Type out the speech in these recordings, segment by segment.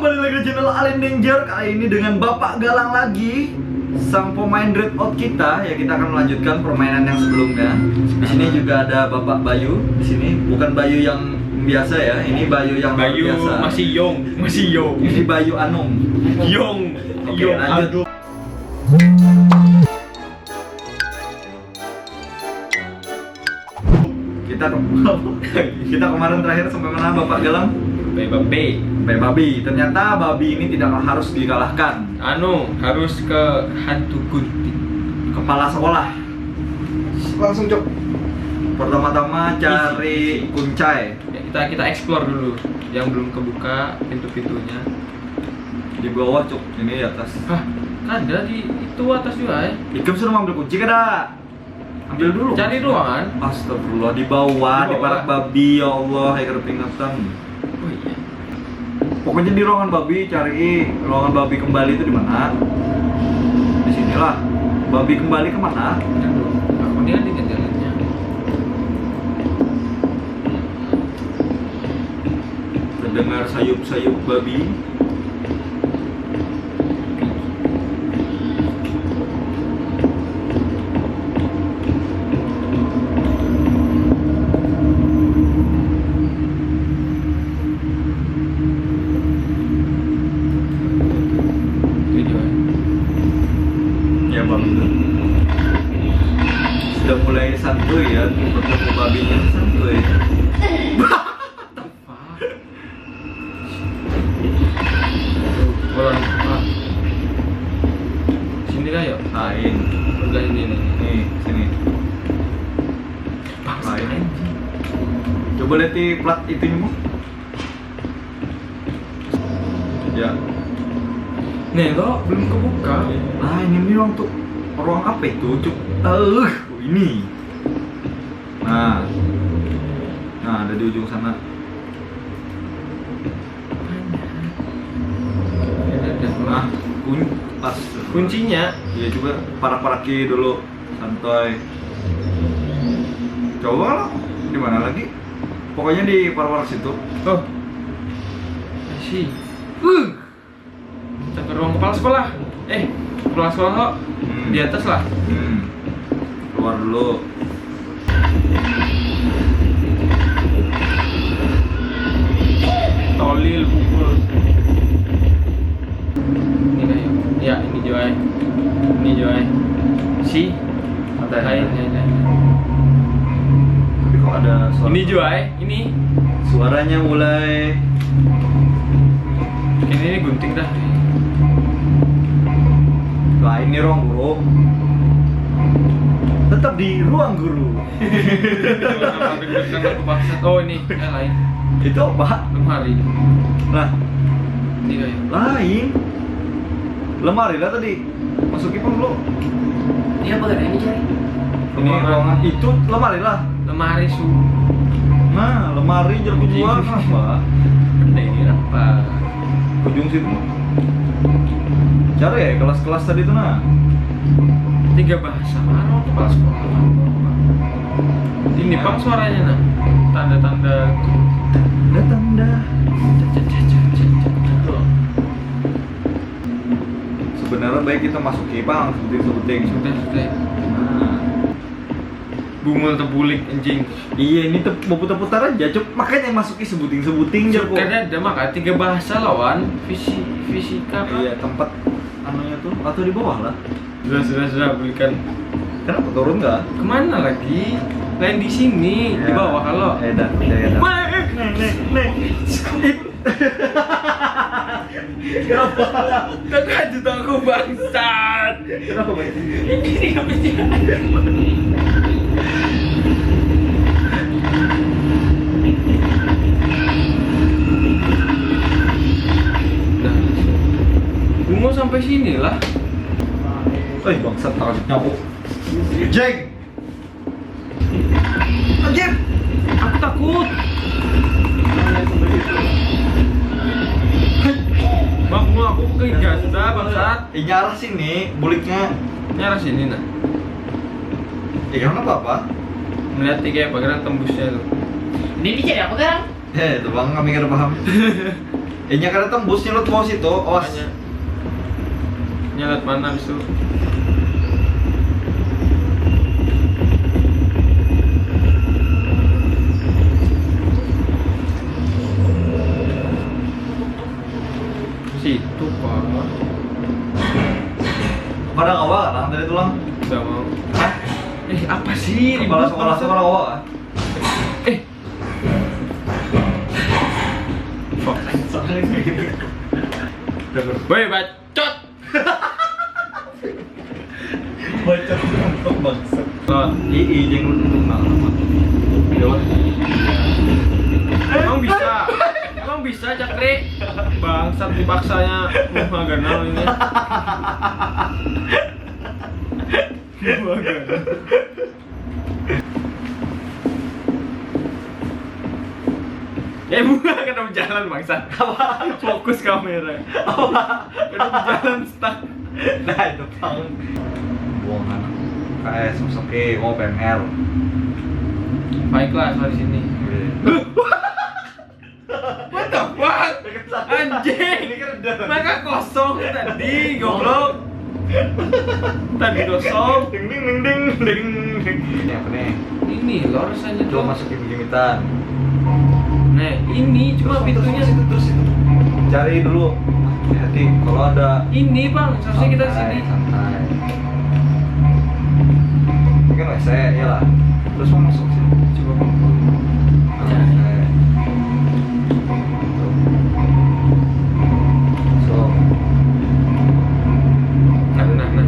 kembali lagi di channel Alien Danger. Kali ini dengan Bapak Galang lagi, sang pemain Red Out kita. Ya, kita akan melanjutkan permainan yang sebelumnya. Di sini juga ada Bapak Bayu. Di sini bukan Bayu yang biasa ya. Ini Bayu yang luar Bayu biasa. masih Yong. Ini Bayu Anung. Yong. Oke, lanjut. Kita kemarin terakhir sampai mana Bapak Galang? Babe. Sampai babi. Ternyata babi ini tidak harus dikalahkan. Harus ke hantu gunting. Kepala sekolah. Langsung cok. Pertama-tama cari kuncai. Ya, kita explore dulu yang belum kebuka pintu-pintunya. Di bawah cok. Ini di atas. Hah, ada di itu atas juga ya. Ikam suruh ambil kunci kada? Ambil dulu. Cari ruangan. Astagfirullah, di bawah, di parak babi. Ya Allah, ya peringatan. Oh iya. Pokoknya di ruangan babi, cari ruangan babi kembali itu di mana? Di sinilah. Babi kembali kemana? Aduh, aku ini ada jalannya. Terdengar sayup-sayup babi. Sudah mulai santuy ya, bertemu babinya santuy. Sini lah yuk. Lain, Udah ini nih. nih sini. Lain. Coba lihat di plat itu nih. Ya. Nih lo belum kebuka. Nah ini ruang apa itu? Cuk. Ini. Nah, ada di ujung sana. Nah, pas Kuncinya. iya juga parak-paraki dulu, santai. Coba lah, di mana lagi? Pokoknya di parak-parak situ. Oh, sih. Kita ke ruang kepala sekolah. Kepala sekolah kok. Di atas lah. Keluar dulu. Tolil pukul. Ini kayak. Ya, ini Joy. Si. Ada Lain. Tapi kok ada suara? Ini Joy. Ini. Suaranya mulai. Ini gunting dah. Lah ini ruang guru. Tetap di ruang guru. Oh ini. Lain. Itu apa? Lemari. Nah, Ini kayak. lain. Lemari lah tadi. Masukin pun dulu. Ini apa kan ini cari? Ini ruangan itu lemari lah. Lemari su. Nah, lemari jarak kedua apa? Benda ini apa? Ujung situ. Cari ya kelas-kelas tadi itu nah. 3 bahasa mana kepala sekolah? Ini bang suaranya nah. Tanda-tanda. Tanda. Sebenarnya baik kita masuk Kipang sebuting. Sudah. Nah. Bungul tebulik anjing. Iya ini putar aja, cuk. Makanya masuki sebuting jago. Karena ada maka 3 bahasa lawan fisika. Iya tempat anunya tuh atau di bawah lah. Sudah belikan. Kenapa turun nggak? Kemana lagi? Lain di sini, di bawah kalau. Dah. Nek. Kenapa? Terkejut aku bangsat. Kenapa Bang? Ini kebencian. Bungo sampai sini lah. Bangsat takut nyamuk. Jeng. Anjir. Aku takut. Bang, bungo aku ke gas sudah bangsat. Nyarah sini, buliknya. Nyarah sini nah. Kenapa apa? Melihat tiga bagaimana tembusnya tuh. Ini dicari apa sekarang? Tuh bang, kami nggak paham. Nya kada tembus nyelot bawah situ. Awas. Makanya. Nyelat mana abis itu? Situ pak. Pada awal kan tadi tulang. Gak mau. Hah? Apa sih? Kepala Ribut sekolah banget. sekolah awal kan. Fuck. Woi, bacot. Baca untuk bangsa. Tot. Jangan untuk nama. Emang bisa? Emang bisa Cakri? Bangsat dipaksanya Mahagana ini. Mahagana. Bunga kena jalan bangsat. Fokus kamera. Kena jalan stuck. Nah itu pang. Buangan. KS masuk ke mau PML. Baiklah di sini. What the fuck? Anjing. Ini kan udah. Maka kosong tadi, goblok. Tadi kosong. Ding ding ding ding ding. Ini apa nih? Ini loh rasanya Coba tuh. masukin limitan. Nah, ini cuma pintunya. terus itu. Cari dulu. Hati-hati kalau ada. Ini bang, seharusnya kita sini. Santai. Ini kan WC, ya lah. Terus mau masuk sini. Coba bang.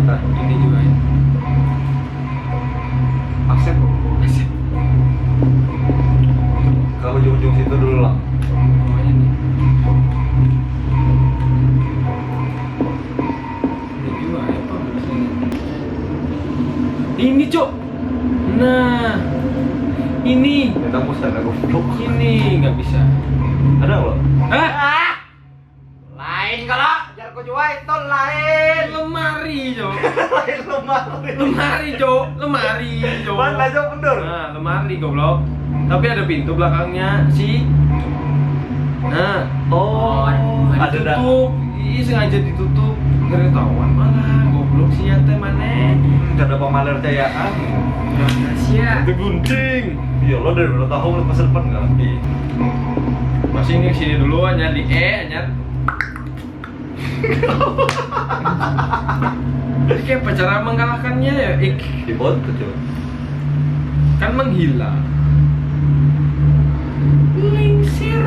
Nah, ini juga ya. Aksep. Kalau ujung-ujung situ dulu lah. Oh ini. Ini juga ya pak, sini. Ini cok. Nah, ini. Kita mau sana goblok. Ini nggak bisa. Ada loh. Ah, Lain kalau jar ko jual itu lain. lemari cok. Lain lemari. Lemari cok, lemari cok. Mana aja mundur. Nah, lemari goblok. Tapi ada pintu belakangnya sih. Nah, Ada dah. ditutup. Ih, sengaja ditutup. Gak ketahuan malah. Goblok sih nyata mana? Gak ada pemaler cayaan. Rahasia. Itu gunting. Iya lo dari berapa tahun masa depan nggak ngerti. Masih ini sini dulu anyar di anyar. Jadi kayak apa cara mengalahkannya ya? Di bontot coba. Kan menghilang. Lingsir.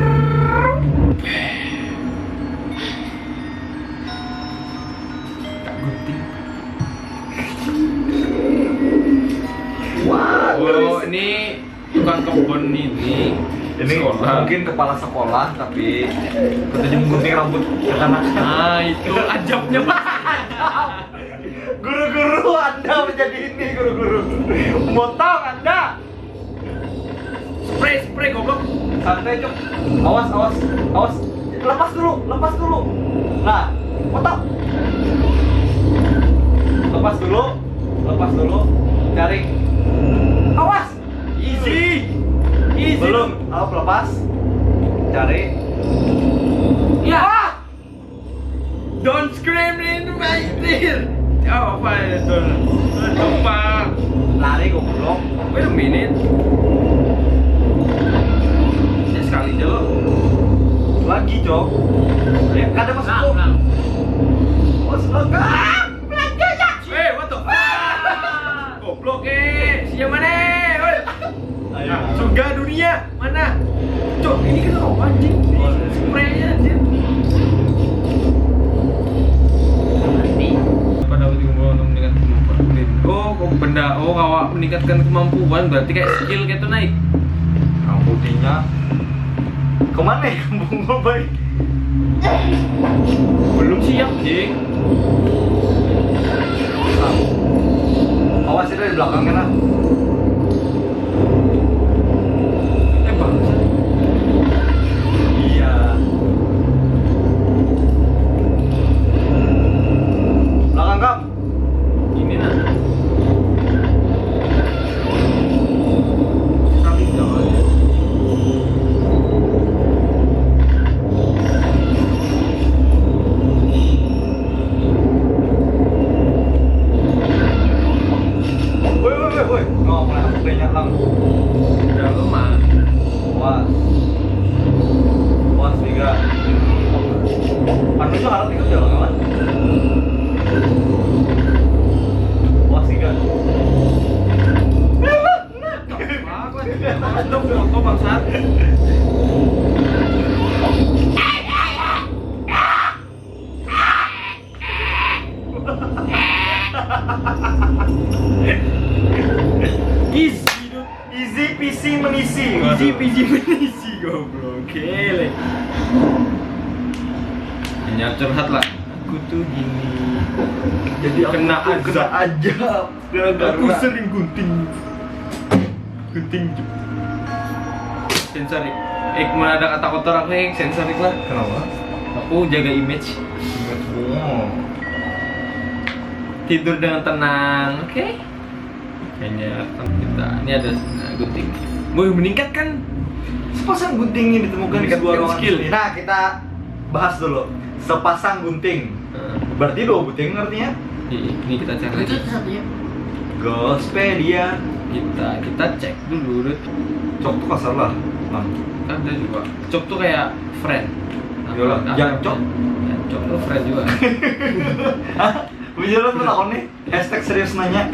Tak gunting. Oh, ini tukang kebun ini. Ini sekolah. mungkin kepala sekolah tapi katanya menggunting rambut anak. Nah, itu ajabnya Pak. Guru-guru Anda menjadi ini guru-guru. Motong Anda. Spray goblok. Santai cok. Awas. Lepas dulu. Nah, motong. Lepas dulu. Cari. Awas. Easy. Belum. Lepas. Cari. Ya. Don't scream in my ear. Oh, apa itu? Lupa. Lari goblok. Wait a minute. Ya sekali aja lo. Lagi cok. Ya kada masuk tuh. Hey, what the fuck? Goblok siapa mana? Woi. Ayo. Surga dunia mana? Cok, ini kan apa anjing? Spraynya anjing. Pada waktu untuk meningkatkan kemampuan. Oh, benda. Oh, kawak meningkatkan kemampuan berarti kayak skill gitu naik. Putihnya kemana ya kampung gue baik? Belum siap, Jing. Awas itu di belakang kan? Bangsa. Iya. Belakang kam? Ini nah. Sekali jauh aja. Itu arti itu jalan kawan. Wah sih kan. Itu foto bangsat. Easy PC menisi. Easy peasy menisi goblok. Gile. Hanya curhat lah. Aku tuh gini. Jadi Kena aku kena aja. Aku sering gunting. Sensorik. Kemana ada kata kotor aku yang sensorik lah. Kenapa? Aku jaga image. Oh. Tidur dengan tenang, oke? Kayaknya kita ini ada gunting. Mau meningkat kan? Sepasang gunting ini ditemukan di sebuah ruangan skill. sendiri. Nah, kita bahas dulu. Sepasang gunting. Berarti 2 gunting artinya? Ini kita cek Itu lagi. satunya. Gospedia. Kita cek dulu. Rut. Cok tuh kasar lah, Bang. Ada juga. Cok tuh kayak friend. Yolah, jancok. Jancok tuh friend juga. Hah? Bicara tuh takon nih. Hashtag serius nanya.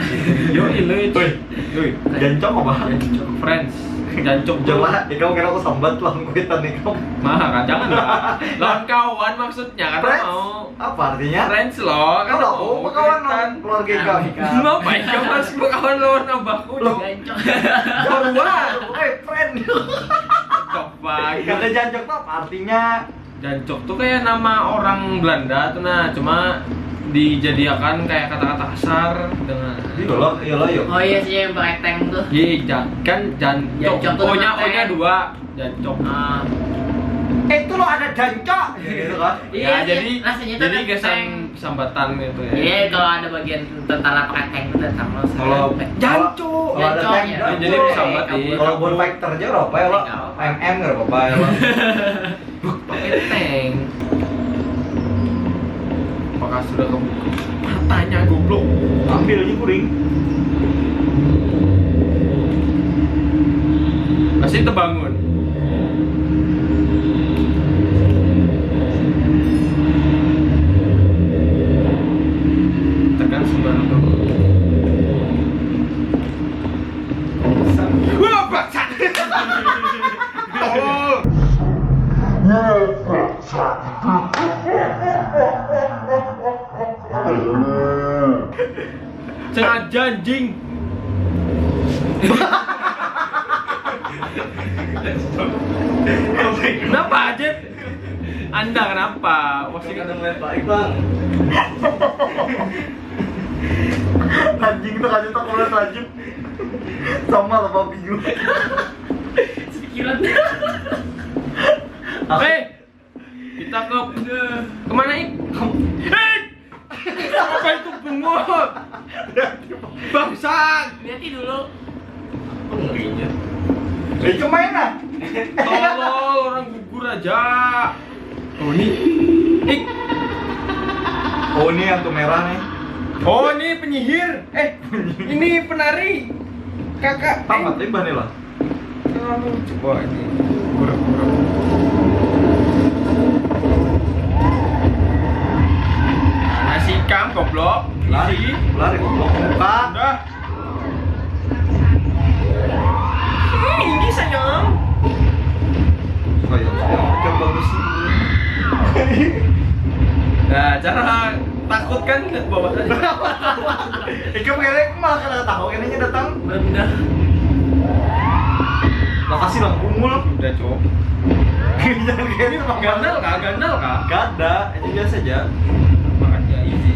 Yoi, Yoi. Jancok apa? Jancok friends. Jancok tuh. Jangan lah, kau kira aku sambat lah kuitan nih kau. Mah kan jangan lah. Lawan kawan maksudnya kan Friends? mau. Apa artinya? Friends loh, kan Kalau mau aku kawan kelihatan. keluarga kami. Ngapain kamu harus kawan lawan abahku? Loh. Gancok. Jawa, friend. Coba. Kata jancok tuh apa artinya? Jancok tuh kayak nama orang Belanda tuh nah, cuma dijadikan kayak kata-kata kasar dengan Iyalah, yuk. Oh iya sih yang pakai tank tuh. Iya, kan jancok. Jancok tuh O-nya nama tank. 2, jancok. Ah. Itu lo ada jancok. Gitu kan? Iya, Ya, jadi rasanya tuh jadi ada kesan tank. sambatan gitu ya. Iya, kalau ada bagian tentara pakai tank itu datang lo. Kalau Jancok. kalau ada Jancok, tank, ya. Jadi disambat di kalau buat fighter aja nggak apa ya lo? Nggak apa. MM nggak apa-apa ya lo. pakai tank. Apakah sudah kamu matanya goblok? Ambil aja kuring. Masih terbangun. Tekan sembarang tombol. Wah, bangsat. Tolong. Sengaja anjing. Kenapa aja? Anda kenapa? Pasti kan ngeliat baik bang. Anjing tuh kasih tak ngeliat anjing. Sama lah babi juga. Sepikiran. Kita kemana Ik? Apa itu bungut? Bangsat! Lihat dulu. Penginya. Kemana? Tolol, orang gugur aja. Oh ini, Ik. Oh ini yang tuh merah nih. Oh ini penyihir. Ini penari. Kakak. Tamat limbah nih lah. Coba ini. Pura-pura. Nasi kam goblok. Lari goblok muka. Udah. Ini sayang. Sayang, kan bagus. Nah, cara takut kan ke bawah tadi. Ika kayaknya malah kena tahu kayaknya datang. Benar. Lah kasih lampu mul. Udah, Cok. Jangan kayak ini mah Gandal kah? Gandal kah? Gak ada, ini biasa aja. Makanya easy.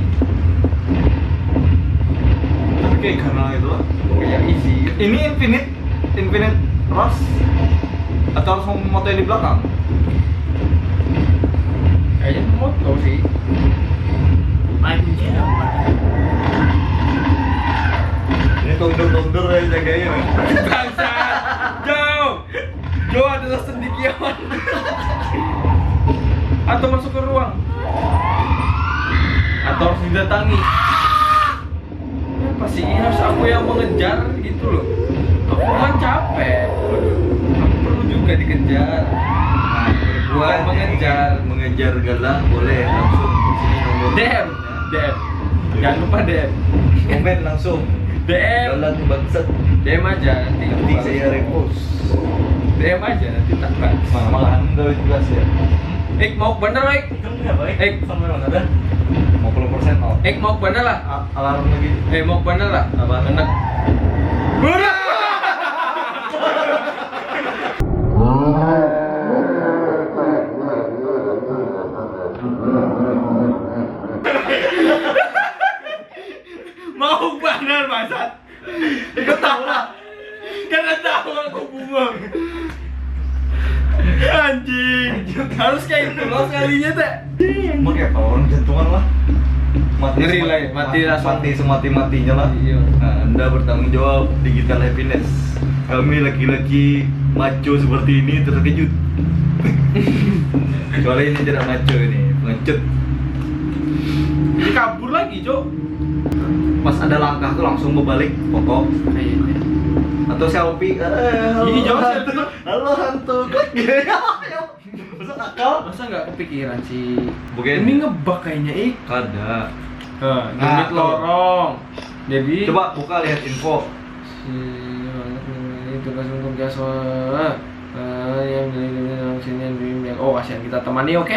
Tapi kayak kanal itu lah. Kayak easy. Ini infinite rush atau harus motoin di belakang? Kayaknya moto sih. Main kunci apa? Ini tundur ya jagain. Bangsat. Jauh. Jauh adalah sendikiawan. Atau masuk ke ruang. Atau harus didatangi. Kenapa sih harus aku yang mengejar gitu loh? Aku kan capek. Aku perlu juga dikejar. Bukan mengejar. ngejar Galang boleh langsung sini nomor DM, DM. Jangan lupa DM. komen langsung DM, Galang bangsat, DM aja nanti. nanti saya repost. DM aja nanti tak bahas. Malahan udah jelas ya. Mau bener, Sampai mana dah? 50% mau. mau bener lah. Alarm lagi. Mau bener lah. Apa? Enak. Bener. Mau bener Masat. Kau tahu lah. Karena tahu aku buang. Anjing. Harus kayak itu loh sekalinya teh. Mau kayak orang jantungan lah. Ngeri lah ya, mati langsung. Mati semati-matinya lah. Iya. Nah, Anda bertanggung jawab digital happiness. Kami laki-laki macho seperti ini terkejut. Kecuali ini tidak macho ini, pengecut. Jadi kabur lagi, Cok. Pas ada langkah tuh langsung berbalik foto Kayaknya. atau selfie. Halo, Ih, jauh hantu. selfie. Halo hantu. Klik gitu ya. Masuk akal? Masa nggak kepikiran sih? Bukan. Ini ngebug kayaknya, Ada. Nah, Nah, limit tuh. lorong. Jadi Coba buka lihat info. si tugas untuk jasa yang dari sini yang kasihan kita temani, oke?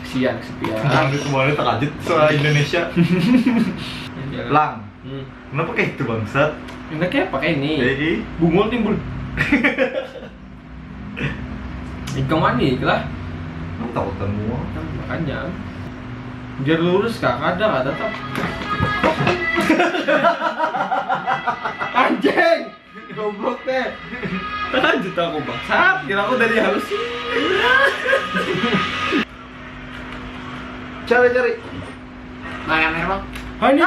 Kasihan kesepian. Kemarin terkejut soal Indonesia. Lang. Hmm. Kenapa kayak itu bangsat? Enaknya pakai ini. Jadi Bungul timbul. Ikan mani lah. kamu tahu semua. Makanya biar lurus kak, ada tetap. Anjing, goblok teh. Lanjut aku bangsat, kira aku dari halus. Cari. Makan air bang. Hani.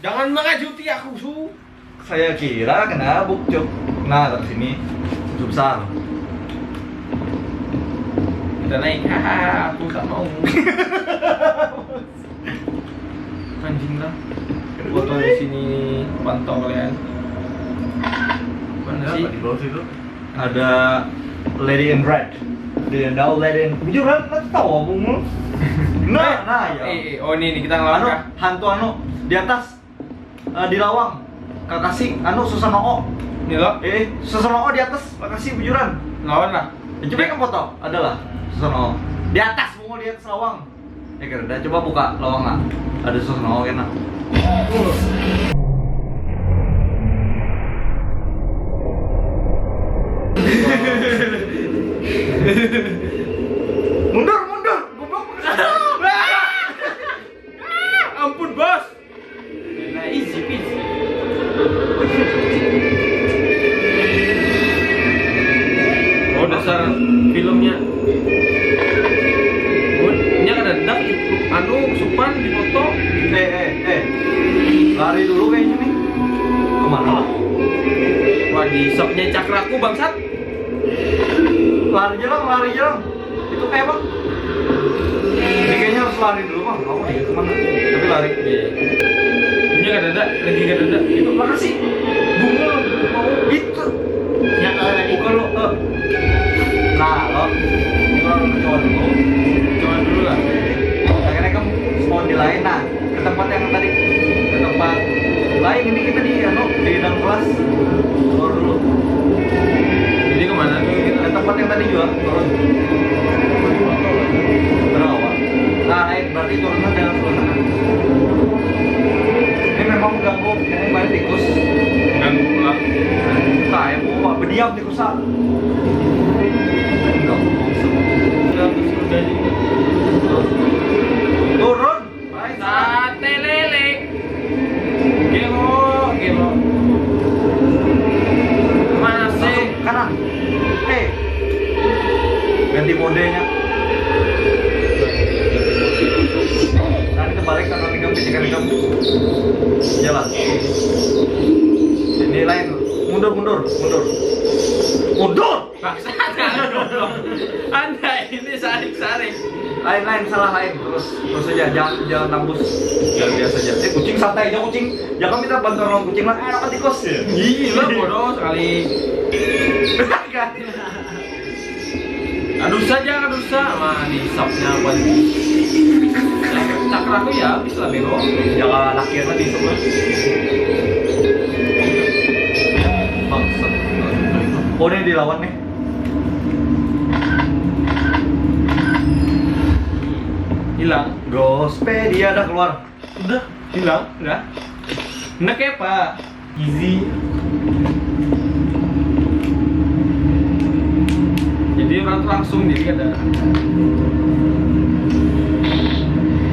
Jangan mengajuti aku su. Saya kira kena bukcuk. Nah, dari sini besar. Kita naik, haha, aku tak mau. Anjing lah. Foto di sini pantau kalian. Mana sih? Di bawah situ ada Lady in Red. Dia tahu Lady in Bujuran, nggak tahu abungmu. Nah ya. Oh ini kita ngelawan Anu, kah? hantu anu di atas di lawang. Kakasi anu Susanoo. Ini lo, Susanoo di atas Kakasi Bujuran. lawan lah. Coba kan foto, ada lah Susanoo. Di atas, mau lihat lawang. Kira coba buka lawang lah. Ada Susanoo kan. Mundur, goblok. Ampun bos. Nah easy peasy. Oh dasar filmnya. Oh, ini kan ada dak anu supan di foto. Lari dulu kayaknya nih. Kemana lah? Wah di shopnya cakraku bangsat. Lari jalan. Itu kayak apa? Ini kayaknya harus lari dulu bang. Aku nih kemana? Tapi lari. Ini kan ada lagi kan ada. Itu mana sih? Bunga mau Itu. Yang tadi. Bukan lo. Nah lo. Ini lo coba dulu. coba dulu lah. Akhirnya kamu mau di lain. Nah ke tempat yang tadi. Ke tempat lain. Ini kita di dalam kelas. Keluar dulu. Jadi kemana tuh kita? Ke tempat yang tadi juga. Turun. Berawal. Nah naik berarti turunnya dalam suasana. Ini memang mengganggu. Ini banyak tikus. Ganggu lah. Saya mau berdiam di kusa. Turun. Baik. Sate lele. Gelo. Mana sih? Kanan. Ganti modenya. Nah kita balik kanan nikam, pijikan nikam. Jalan. Ini lain. Mundur. Paksa jangan goblok. Anda ini saring-saring. Lain terus aja jangan tembus jalan biasa aja. Kucing santai aja kucing, jangan minta bantuan orang kucing lah. Anak tikus ya. Gila bodoh sekali. Aduh saja, mah disapnya apa ini? Cakra aku ya habis lah bego. Jangan akhirnya di semua. Bangsat. Oh ini dilawan nih. Hilang. Gospedia dah keluar. Udah hilang, udah. Enak ya Pak. Easy. Jadi orang tuh langsung jadi ada.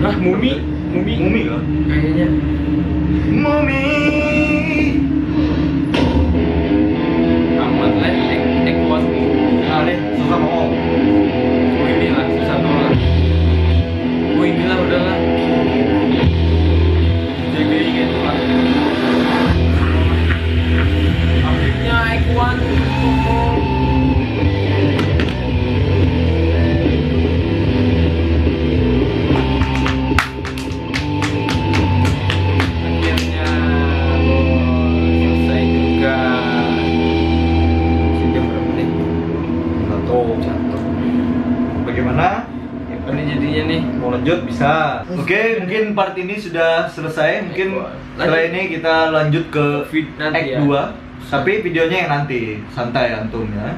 Nah, mumi Kan? kayaknya. Mumi. Amat lah, kuat. Ah nih, susah ngomong. Inilah susah nolak. Inilah udahlah. Jaga gitu lah. Akhirnya Ekuan. Akhirnya selesai juga. Sejam berapa nih? Satu. Bagaimana? Apa nih jadinya nih? Mau lanjut bisa. Oke, mungkin part ini sudah selesai. Mungkin setelah ini kita lanjut ke Nanti act ya. 2. Tapi videonya yang nanti. Santai antum ya.